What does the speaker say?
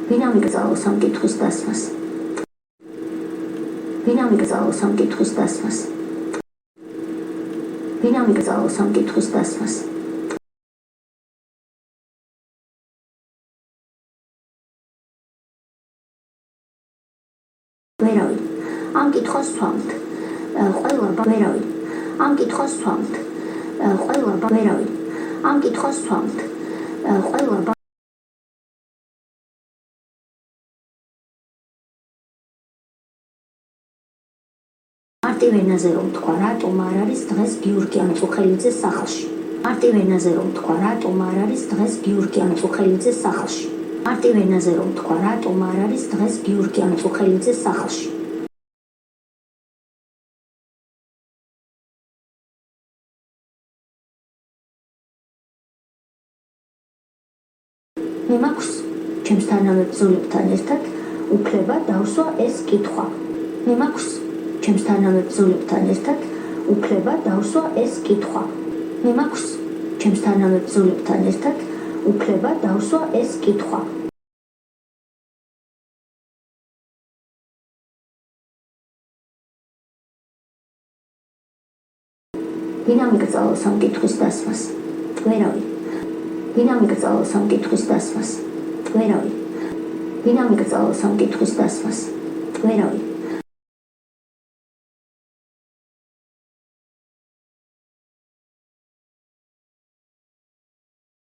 დინამიკა ძალო სამკითხვის დასმას. დინამიკა ძალო სამკითხვის დასმას. დინამიკა ძალო სამკითხვის დასმას. ვერავინ ამ კითხვას ვთვალთ. ყველა ვერავინ ამ კითხვას ვთვალთ. ყველა ვერავინ ამ კითხვას ვთვალთ. ყველა მარტივ ენაზე რომ თქვა, რატომ არ არის დღეს გიორგი ამწუხელიძეს სახლში? მარტივ ენაზე რომ თქვა, რატომ არ არის დღეს გიორგი ამწუხელიძეს სახლში? მარტივ ენაზე რომ თქვა, რატომ არ არის დღეს გიორგი ამწუხელიძეს სახლში? მე მაქვს ჩემს თანამებრძოლებთან ერთად უფლება დავსვა ეს კითხვა. მე მაქვს ჩემს თანამებრძოლებთან ერთად უფლება დავსვა ეს კითხვა. მე მაქვს ჩემს თანამებრძოლებთან ერთად უფლება დავსვა ეს კითხვა. დინამიკა ძალო სამკითხვის დასმას. ვერავინ დინამიკა ძალო სამკითხვის დასმას. ვერავინ დინამიკა ძალო სამკითხვის დასმას. ვერავინ